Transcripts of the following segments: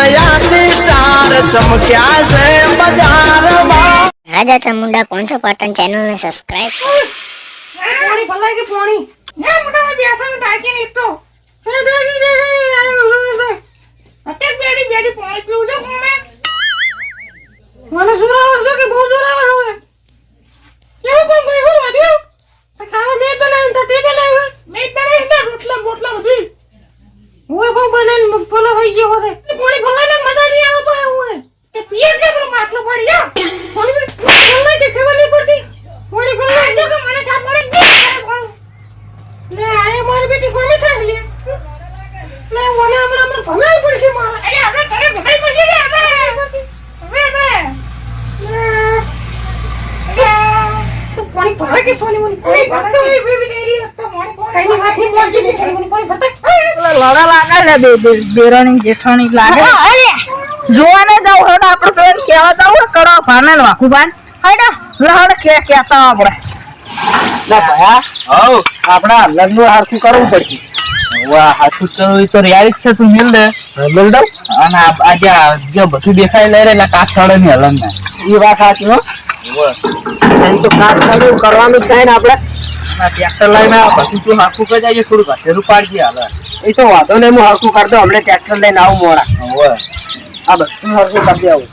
નયાથી star ચમક્યા છે બજારમાં રાજા Chamunda કોણસો Patan channel ને સબસ્ક્રાઇબ પાણી ભલાઈ કે પાણી ના મોટા બેઠા ને ટાકી ને તો અત્યારે બેડી પાણી પીવું છે મને જોરાવર છે કે બહુ જોરાવર હવે કેવું કોણ ભાઈ હું વધ્યું તો ખાવા મેં બનાવ્યું તો તે બનાવ્યું મેં બનાવ્યું ને રોટલા બોટલા બધી હું બહુ બનાવીને ફોલો થઈ ગયો હોતે પાણી ભલાઈ ને મજા નહીં આવે ભાઈ હું કે પિયર કે મને માટલો પડી જા સોની ભલાઈ કે ખબર નહીં પડતી પાણી ભલાઈ તો કે મને કા પડે લે આય મારી બેટી કોમે થાય લે લે ઓને આપણે ભલાઈ પડશે મારા અરે આપણે ઘરે ભલાઈ પડશે ને આપણે તો પાણી ભરાય કે સોની મને પાણી ભરતો એ બેબી ડેરી તો પાણી કઈ વાત નહીં બોલતી ને સોની મને પાણી ભરતા લડા લાગે છે બેરાણી જેઠાણી લાગે જોવાને જાવ હડ આપણે તો કેવા જાવ કરો ભાને વાખું બાન હડ લહડ કે કેતા આપણે ના ભયા હો આપણા લગ્ન હારખું કરવું પડશે વાહ હાથું કરવું તો રિયાલિત છે તું મિલ દે મિલ દઉં અને આજે જે બધું દેખાય લઈ રહેલા કાઠવાડે ની હલન ને એ વાત સાચી હો એમ તો કાઠવાડે કરવાનું જ થાય ને આપણે ટ્રેક્ટર લઈને બધું તું હારખું કરી જાય થોડું ઘટેરું પાડજે હાલ એ તો વાંધો નહીં હું હારખું કરી દઉં હમણાં ટ્રેક્ટર લઈને આવું મોડા આ બધું હારખું કરી દે આવું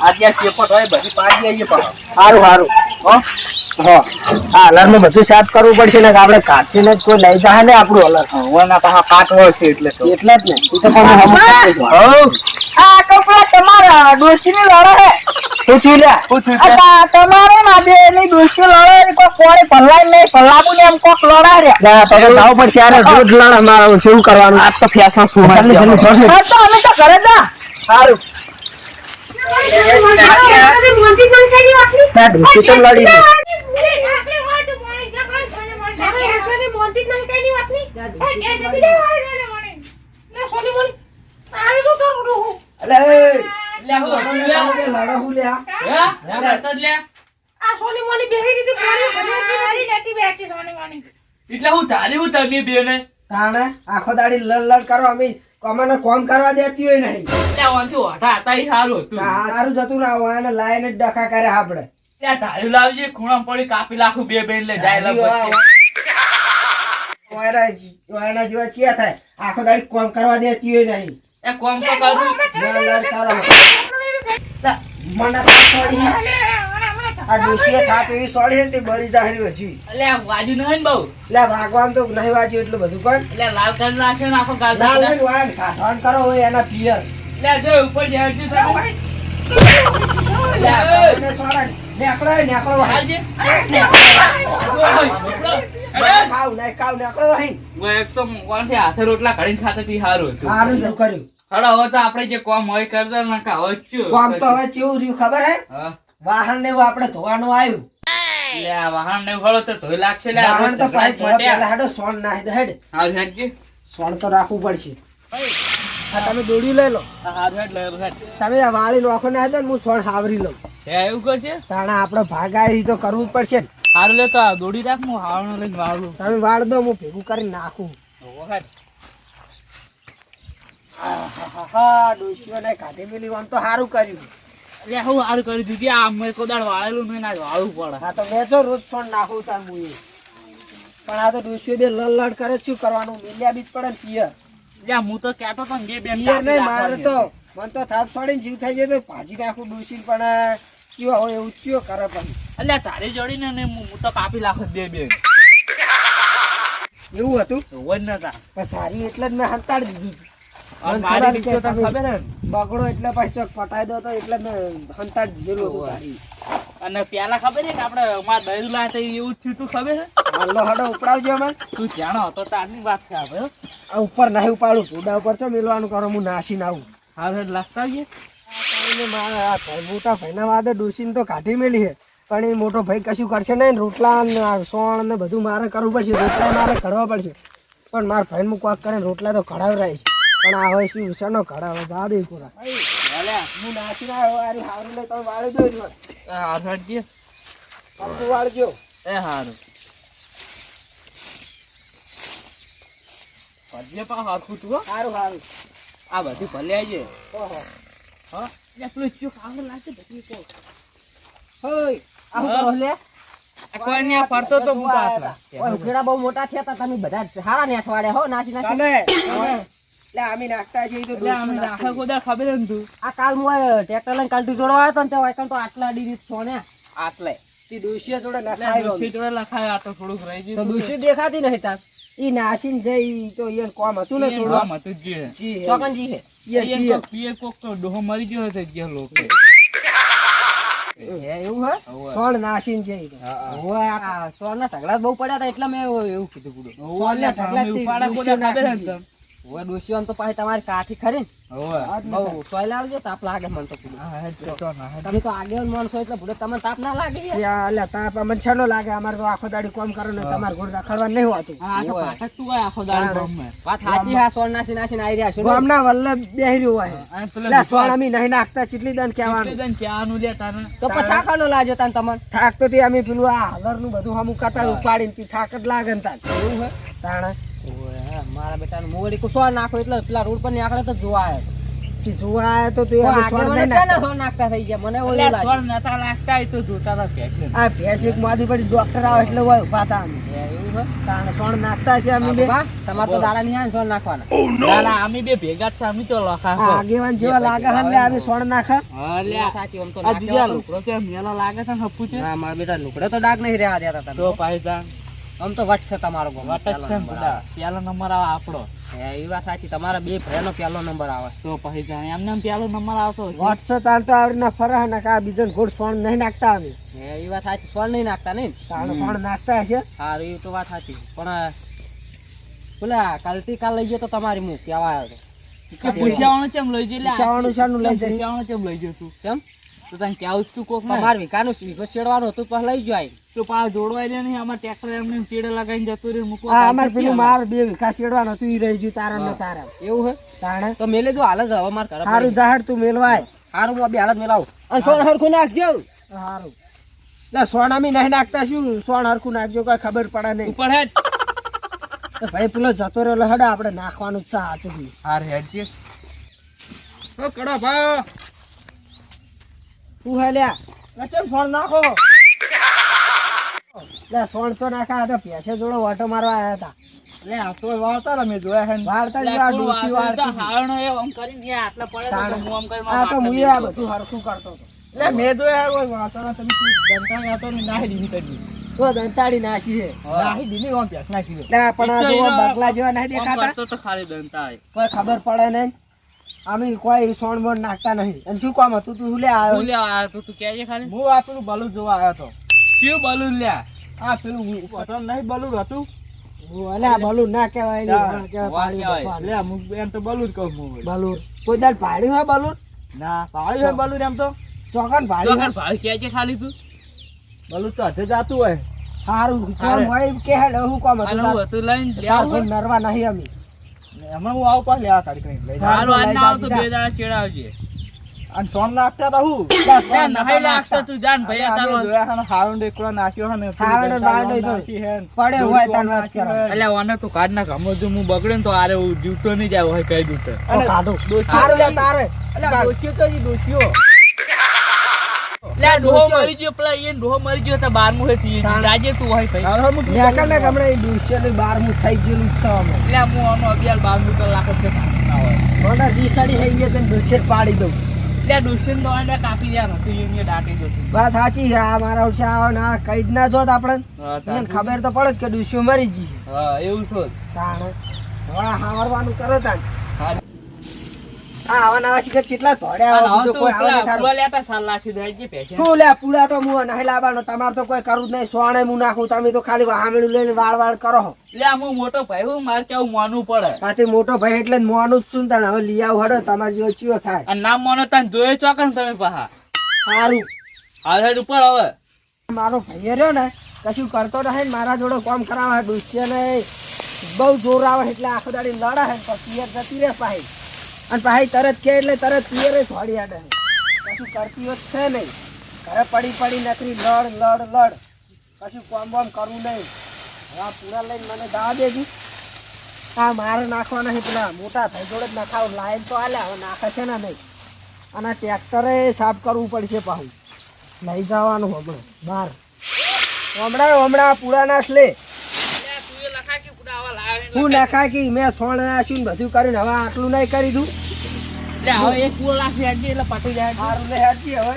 આજે આ ચેપટ હોય બધી પાડી આવીએ પણ સારું સારું હો હા આ અલર બધું સાફ કરવું પડશે ને આપણે કાઢીને જ કોઈ લઈ જાય ને આપણું અલર હોવાના પાછા કાટ હોય છે એટલે જ ને એ તો પણ આ કપડા તમારા ડોશીની લડો હે પૂછી લે તમારે માજે એની ડોશી લડો કોઈ કોણે પલ્લાઈ નહીં પલ્લાબુ ને એમ કોક લડા રહ્યા તો જાવ પડશે યાર રોજ લડ અમારું શું કરવાનું આ તો ફેસા શું તો અમે તો ઘરે જા સારું ડોશી તો લડી આખો દાડી લડ કરો અમે અમને કોમ કરવા દેતી હોય નહીં સારું જતું ના હોય અને લાઈને જ ડખા કરે આપડે જેવા ચિયા થાય આખો દાડી કોમ કરવા દેતી હોય નહીં મને આ ડોશીએ થાપ એવી સોડી ને તે બળી જાય પછી ભાગવાન તો નહીં વાંચ્યું એટલું બધું કોણ ના લઈને વાન કાઢવાન કરો હોય એના પિયર હાથે રોટલા ઘડીને ખાતા સારું સારું જ કર્યું હવે તો આપડે જે કોમ હોય કરતા ના કોમ તો હવે કેવું રહ્યું ખબર હે વાહન ને એવું આપડે ધોવાનું આવ્યું વાહન ને ફળો તો ધોઈ લાગશે વાહન તો હેડો સોન નાખી દે હેડ સોન તો રાખવું પડશે આ તમે દોડી લઈ લો તમે આ વાળી નોખો ના દે હું સોન હાવરી લઉં એવું કરશે તાણા આપડે ભાગ આવી તો કરવું જ પડશે ને સારું લે તો દોડી રાખ હું હાવણો લઈને વાળું તમે વાળ દો હું ભેગું કરી નાખું ડોશીઓને કાઢી મેલી આમ તો સારું કર્યું હું સારું કરી દીધી આ મેં કોદાળ વાળેલું નહીં ના વાળવું પડે હા તો મેં તો રોજ સોન નાખું તાર હું પણ આ તો ડોશીઓ બે લડ કરે શું કરવાનું મેલ્યા બીજ પડે ને પિયર હું તો કહેતો તો બે બેન નહીં મારે તો મને તો થાપ છોડીને જીવ થઈ જાય તો ભાજી નાખું ડોશી પણ ચિયો હોય એવું ચિયો કરે પણ એટલે તારી જોડી ને હું તો કાપી નાખું બે બેન એવું હતું હોય નતા પણ સારી એટલે જ મેં હંતાડી દીધું ખબર બગડો એટલે પછી પટાઈ દો તો એટલે મેં હંતાડી દીધેલું હતું તારી અને પેલા ખબર છે કે આપડે મારા દહીલું લાયા એવું થયું તું ખબર છે હાલો હડો ઉપડાવજો અમે તું જાણો તો તારની વાત છે આપણે આ ઉપર નહીં ઉપાડું ભૂડા ઉપર છો મેલવાનું કરો હું નાસીને આવું હા લાગતા આવીએ મારા મોટા ભાઈના વાદે ડોસીને તો કાઢી મેલી છે પણ એ મોટો ભાઈ કશું કરશે નહીં રોટલા ને સોણ ને બધું મારે કરવું પડશે રોટલા મારે કઢવા પડશે પણ મારા ભાઈ હું કોક કરીને રોટલા તો કઢાવરાય છે પણ આ હવે શું વિષય નો કઢાવે જા દે પૂરા હું નાસીને આવ્યો આરી હારું લઈ તમે વાળી દો વાળજો એ હારું ભજીયા પા હાથું તું સારું સારું આ બધી ભલે આવજે. ઓહો હા એટલે પેલું ચૂક આગળ લાગે બધી કો. હોય આવું કરો લે આ કોઈ ને ફરતો તો હું આટલા. ઓય ઉઘેડા બહુ મોટા થયા તા તમે બધા સારા ને અઠવાડિયા હો નાસી નાસી તમે લે આમી નાખતા છે ઈ તો એટલે આમ આખા ગોદા ખબર હે ને તું આ કાલ હું ટ્રેક્ટર લઈને કાલ તું જોડવા આવ્યો તો ને તે વાયકણ તો આટલા અડી રીત છો ને આટલે તી દોશિયા જોડે એટલે નખાય દોશી જોડે લખાય આ તો થોડુંક રહી તો ગયું દૂષિત દેખાતી નહીં તાર ઈ નાસીન જઈ તો ઈયન કોમ હતું ને થોડું આમ હતું જ જે. જી હે. ચોકનજી છે ઈયન અહીંયા કોક પીએ કોક તો ડોહો મરી ગયો હતો જે લોકો. હે એવું હે સોણ નાસીન છે ઈ તો. ઓય આ સોરના ઢગલા બહુ પડ્યા હતા એટલે મેં એવું કીધું પૂરું સોણના ઢગલાથી ઉપાડા ગોદા ખબર હે ને તને? ઓય ડોશીઓને તો પાછી તમારી કાઠી ખરી ને હોવે. બહુ સોય લાવજો તાપ લાગે મને તો પૂરું હા, હેડ તો ના, હેડ. તમે તો આગેવાન માણસો એટલે પૂરો તમને તાપ ના લાગે યાર. યા અલ્યા તાપ અમને છેલ્લો લાગે અમારે તો આખો દાડી કોમ કરો ને તમારે ઘોડ રખડવા નહીં હોતું આ તો પાઠક તું હોય આખો દાડો ગામમાં. વાત સાચી હા સોન નાસી નાસીને આવી રહ્યા છો ને. ગામના વલ્લે બેહી રહ્યું હોય આ પેલા એટલે સોણ અમે નહીં નાખતા ચીટલી દન કેટલી કહેવાનું દન ક્યાંનું લે તારે? તો પછાખાનો લાજો તાન તમને થાક તો તે અમે પેલું આ હલરનું બધું હમું કરતા ઉપાડીને તી થાક જ લાગે ને તાન એવું હે તાણે ઓય મારા બેટાને મોડી કો સોન નાખો એટલે પેલા રોડ પર ની આકડે તો જોવા આવે તી જોવા આયા તો તે અમે સોણ આગેવાને નહીં ક્યાં નાખતા. સોન નાખતા થઈ ગયા મને ઓલું અલ્યા લાગે સોળ નતા લાગતા હોય તો જોતા તા fashion. આ ભેંસ એક માદી પડી ડોક્ટર આવે એટલે હોય ઉભા તા અમે એવું હે તાણે સોણ નાખતા છે અમે બે બાપા, તમારે તો દાડા ની સોન નાખવાના ના, ના, અમે બે ભેગા જ છે, અમે તો લખા આ આગેવાન જેવા લાગે હે એટલે અમે સોણ નાખે અલ્યા સાચી આમ તો આ નાખ્યા જીજા તો. લુગડો છે મેલો લાગે છે ને હપ્પુ છે ના મારા બેટા લુકડે તો ડાક નહીં રહ્યા દેતા તમે તો પાયદાન આમ તો વટ છે તમારો ગમ વટક છે ને બધા પેલો નંબર આવે આપણો એ વાત સાચી તમારા બે ભાઈનો પહેલો નંબર આવે તો પાયદાન એમને એમ પેલો નંબર આવતો હશે. વોટ્સઅપ તાન તો આવડી ના ફરા ને કા બીજન ઘોડ સોણ નહીં નાખતા અમે એ વાત સાચી સોન નહીં નાખતા નહીં તાણે સોણ નાખતા હશે સારું એ તો વાત સાચી પણ પેલા કાલથી કાલ લઈ ગયો તો તમારી મું કેવા આવ્યો કે પૂછાવાનું ચેમ લઈ જઈ લે? પૂછાવાનું શાનું લઈ જઈ? પૂછાવાનું ચેમ લઈ જઈ તું? ચમ તો તને કેવું જ તું કોક ને? તમાર વિકાનું વિકો છેડવાનું હતું પણ લઈ જાય તો પાછો જોડવાય દે નહીં અમાર ટ્રેક્ટર એમને એમ ચીડે લગાવીને જતું રહ્યું મૂકવા આ અમાર પેલું માર બે વિખા શેડવાનું હતું ઈ રહી ગયું તારા ને તારા એવું હે તાણે તો મેલે જો હાલ જ હવે માર ઘરે હારું જાહેર તું મેલવાય સારું હું બે હાલત મેલાવું અને સોન હરખું નાખજો હારું ના સોણ અમે નહીં નાખતા શું સોણ હરખું નાખજો કોઈ ખબર પડે નહીં ઉપર હેડ તો ભાઈ પેલો જતો રહ્યો હડા આપણે નાખવાનું જ છે હાથું હાર હેડ કે ઓ કડો ભાઈ તું હે લ્યા કેમ સોણ નાખો લે સોણ તો નાખા તો પૈસે જોડો વાટો મારવા આયા હતા લે આ તો વાળતા રમે જોયા હે ને. વાળતા જ લે, આ તું ડોશી વાળતા વાળતી હતી. હારણો એ આમ કરીને એ આટલા પડે તો તાણે. હું આમ કરીને આ તો માથા મુએ આ દીધો. બધું હરખું કરતો હતો લે મેં જોયા કોઈ વાળતા તમે દંતા હતો ને નાહી દીધી કરી જો દંતાડી નાસી હે નાહી દીધી આમ પેક નાખી દે લે પણ આ જો બગલા જેવા નહીં આમ દેખાતા કરતો તો ખાલી દંતા આવે. કોઈ ખબર પડે નહીં અમે કોઈ સોણ બોણ નાખતા નહીં અને શું કામ હતું તું લે આવ્યો હું લ્યા આ તું કહેજે ખાલી હું આ પેલું બલૂન જોવા આવ્યો તો શું બલૂન લ્યા આ પેલું પતંગ નહીં બલૂન હતું અલે આ બલૂન ના કહેવાય ને ના, આ કહેવાય વાહ પાડી કહેવાય. બચવાનું. લે હું એમ તો બલૂન કહું હું બલૂન કોઈ દાડ પાડ્યું હે બલૂન ના પાડ્યું હે બલૂન એમ તો ચોકન પાડ્યું હે ભાઈ કહેજે ખાલી તું બલૂન તો હાથે જાતું હોય હારું કોમ હોય એમ કે હેડ હું કોમ હતું અને હું હતું લઈને તાર લેવું કોઈ નરવા નહીં અમે એમાં હું આવું પાછું લેવા કાઢી કરીને લઈ હારું, હારું આજ ના આવતો લઈ બે જા. દાડા ચેડાવજે અને સોન નાખતા તા હું લે, સોણ નતા નહાઈ નાખતા. લાગતો તું જાન ભાઈ અરે, તારો અમે જોયા ને હારું ડેકડો નાખ્યો હે ને હારું ને બારડો જો. પડે હોય તાન વાત કરો. એટલે ઓને તો કાઢ નાખ હમણાં જો હું બગડે ને તો આરે હું જીવતો નહીં જાય હોય કઈ દૂત તો કાઢું હારું લે તારે દોસ્યો તો દોસ્યો લે ડોહો મરી ગયો પેલા એ ડોહો મરી ગયો તો 12મું હે તી તાણ. રાજે તું હોય ભાઈ નેકર ને ગમણે ઈ ડુસિયાનું 12મું થઈ ગયેલું જ છે અમે. એટલે હું આનો અગિયાર 12મું કલાક જ ના હોય મને રીસાડી થઈ ગઈ છે ને ડુસિયા પાડી દઉં એટલે ડોસ્યો તો આને કાપી દેવાનો તું એને દાટી દો વાત સાચી છે આ મારા ઓછા આવો ને આ કઈ જ ના જોત આપણે એને ખબર તો પડે જ કે ડુસિયો મરી જી હા એવું છો તાણે હવે હાવરવાનું કરો તાણ હા. આ આવા નવા શિખર કેટલા ધોડ્યા આવે બીજો કોઈ આવે નહીં થારું. લેતા સાલ લાખી દે જે પૈસા શું લે પૂડા તો મું નહીં લાવવાનો તમારે તો કોઈ કરવું જ નહીં સોણે મું નાખું તમે તો ખાલી વાહમેલું લઈને વાળ વાળ કરો લે હું મોટો ભાઈ હું મારે કેવું માનવું પડે પાછી મોટો ભાઈ એટલે જ મોવાનું જ છું ને તાણ હવે લઈ આવ હડો તમારે જેવો ચિયો થાય અને નામ માનો તને જોયે ચોકન તમે પાહા સારું હાલ હેડ ઉપર હવે મારો ભાઈ રહ્યો ને કશું કરતો રહે ને મારા જોડે કામ કરાવે ડુસિયાને બહુ જોર આવે એટલે આખો દાડી લડે હે પછી પિયર જતી રહે પાહી અને પાહી તરત કે એટલે તરત પિયરે છોડી આડે કશું કરતી હોત છે નહીં ઘરે પડી પડી નકરી લડ લડ લડ કશું કામ બામ કરવું નહીં હવે આ પૂરા લઈને મને દવા દેજી આ મારે નાખવાના છે પેલા મોટા ભાઈ જોડે જ નખાવ લાઈન તો આલ્યા હવે નાખે છે ને નહીં અને ટ્રેક્ટરે સાફ કરવું પડશે પાછું લઈ જવાનું હમણાં બહાર હમણાં પૂરા નાશ લે હું નખાય કે મેં સોણ નાખ્યું ને બધું કર્યું ને હવે આટલું નહીં કરી દઉં હવે એક પૂરો લાખી હેડી એટલે પટી જાય. સારું લે હેઠી હવે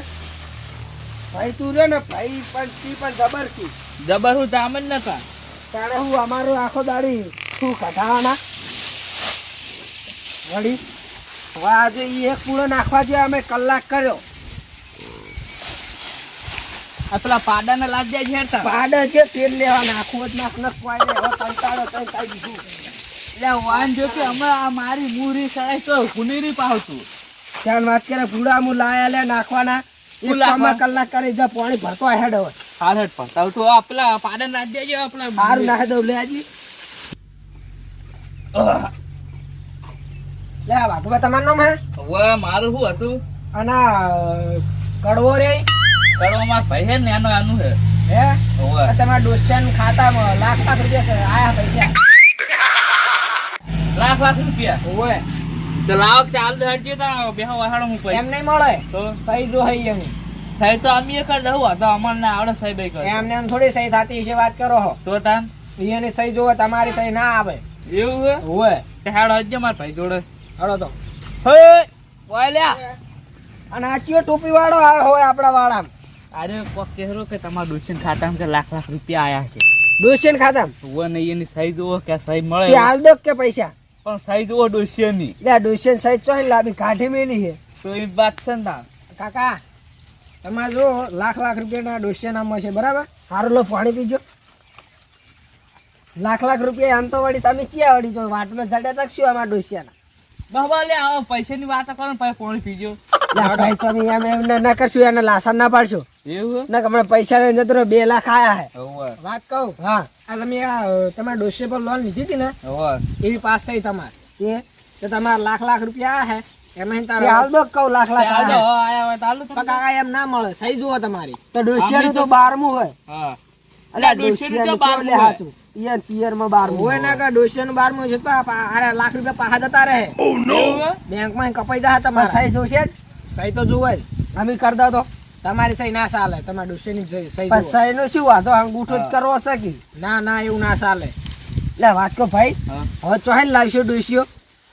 ભાઈ તું રે ને ભાઈ પણ જબર છે જબર હું તામ જ નતા. તારે હું અમારું આખો દાડી શું કઢાવાના વળી હવે આજે ઈ એક પૂળો નાખવા જે અમે કલાક કર્યો આ પેલા પાડાને લાગ જાય છે હેરતા. પાડે છે તેલ લેવા નાખવું જ નાખ નખવાય ને હવે કંટાળો કઈ કઈ દીધું એટલે વાન જો કે હમણાં આ મારી મૂરી સડાઈ તો ગુનેરી પાવતું. ત્યાં વાત કરે પૂડા હું લાયા લે નાખવાના એક નાખવા? કલાક કરી જા પાણી ભરતો હેડ હવે હાલ હેડ પતાવ તો આ પેલા પાડાને લાગ જાય છે પેલા સારું નાખી દઉં લે હજી લે આ વાઘુબા તમારું નામ હે હવે મારું શું હતું અને આ કડવો રે કરવામાં ભાઈ હે ને એનો આનું હે. હે હવે આ તમારા ડોસિયાના ખાતામાં લાખ રૂપિયા છે આયા પૈસા લાખ રૂપિયા ઓય તો લાવ ચાલ હટજે તો બેહો વહાડો હું પૈસા એમ નહીં મળે તો સહી જો હઈ એની સાહેબ તો અમે કર દઉં તો અમને આવડે સાહેબ કર એમને એમ થોડી સહી થતી છે વાત કરો હો તો તાન એની સહી જોવે તમારી સહી ના આવે એવું હે ઓય તે હાડો હટજે માર ભાઈ જોડે. હળો તો હે વાલ્યા અને આ ચિયો ટોપી વાળો આવે હોય આપણા વાળામાં અરે કોક કહેરો કે તમારા ડોશીન ખાતામાં કે લાખ રૂપિયા આયા છે. ડોસિયાના ખાતામાં વો નહીં એની સહી જુઓ કે સહી મળે તે હાલ દો કે પૈસા પણ સહી જુઓ ડોશીની લે ડોસિયાની સહી ચોઈ લાવી કાઢી મેલી છે તો એ વાત છે ને તાન. કાકા તમારે જો લાખ રૂપિયાના ડોસિયા નામમાં છે બરાબર સારું લો પાણી પીજો લાખ રૂપિયા આમ તો વળી તમે ચિયા વળી જો વાટમાં જડ્યા તક શું અમારા ડોસિયાના બાબા લે આવો પૈસાની વાત કરો ને પછી પાણી પીજો. લે ભાઈ તમે એમ એમને ના કરશું એને લાસાન ના પાડશો એવું ના કે હમણાં પૈસા લઈને જતો રહ્યો, 2 લાખ આયા હે હે ઓવે વાત કહું હા આ તમે આ તમારા ડોસિયા પર લોન લીધી હતી ને ઓવે એવી પાસ થઈ તમારે એ તો તમારા લાખ રૂપિયા આયા હે એમાં તારે હાલ દો કહું લાખ આજો આયા હે. આયા હોય તો હાલો તો કાકા એમ ના મળે સહી જુઓ તમારી તો ડોસિયાનું તો 12મું હોય હા અલ્યા ડોશિયાનું ડોશિયાનું તો તો 12મું લે હાચું. ઈયર પિયરમાં 12મું હોય ના કે ડોશિયાનું 12મું છે તો આ લાખ રૂપિયા પાછા જતા રહે એવું હે? બેંકમાં કપાઈ જાય તમારે સહી જોશે જ સહી તો જુએ જ અમે કરી દો તો તમારી સહી ના ચાલે તમારા ડોશિયાની સહી જુઓ. સહી નો શું વાંધો અંગૂઠો જ કરવો છે કે ના એવું ના ચાલે લે વાત કહો ભાઈ હા. હવે ચોહેલ લાવશો ડોશિયો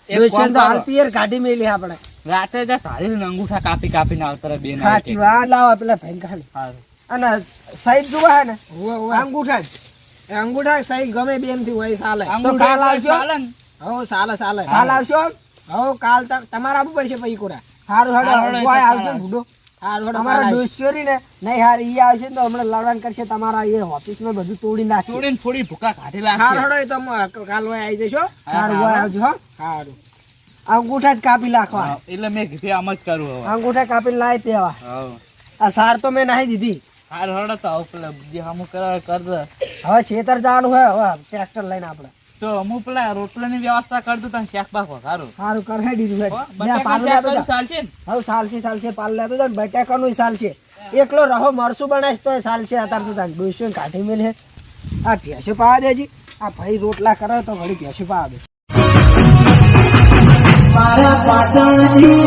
એક ડોશિયાને તો કામ હાલ કરો. પિયર કાઢી મેલી આપણે રાતે જ તારી અંગૂઠા કાપીને આવતા બે સાચી વાત લાવો પેલા ભાઈ ખાલી અને સહી જોવા હે ને અંગૂઠા જ એ અંગૂઠા સહી ગમે બે એમથી હોય ચાલે તો કાલ આવશો હો ચાલે કાલ આવશો હો કાલ તમારા આપવું પડશે પૈસા કોડા સારું હારું હેડો હેડો, હોય કાલ આવજો આવજો. બુડો સારું હેડો અમારા ડોસ્યોરી ને નહીં હાર ઈ આવશે ને તો હમણાં લડાણ કરશે તમારા એ ઓફિસમાં બધું તોડી નાખશે થોડી થોડી ભૂકા કાઢી સારું લાગશે. હેડો એ તો કાલ હોય આવી જશો સારું સારું. હોય આવજો હો સારું અંગૂઠા જ કાપી નાખવા હા, એટલે મેં કીધું આમ જ કરું હવે. અંગૂઠા કાપીને લાવી દેવા હા. આ સાર તો મેં નાહી દીધી હારું હેડો તો હવે પેલા જે હમું કર દે. હવે ખેતર જવાનું હોય હવે ટ્રેક્ટર લઈને આપણે તો હું પેલા રોટલાની વ્યવસ્થા કરી દઉં તને શેક બાફો સારું સારું કરી દીધું હો, હેડ. લે, બટાકા પાલું શેક લેતો કરું જા. ચાલશે ને? હવે ચાલશે પાલ લેતો જાવ બટાકાનું ચાલશે એકલો રહો મરસું બનાવીશ તો ચાલશે અત્યારે તો તાન ડોસ્યો કાઢી મેલે આ ભેંસો પાવા દેજી આ ભાઈ રોટલા કરે તો વળી ભેંસો પાવા દે મારા પાટણજી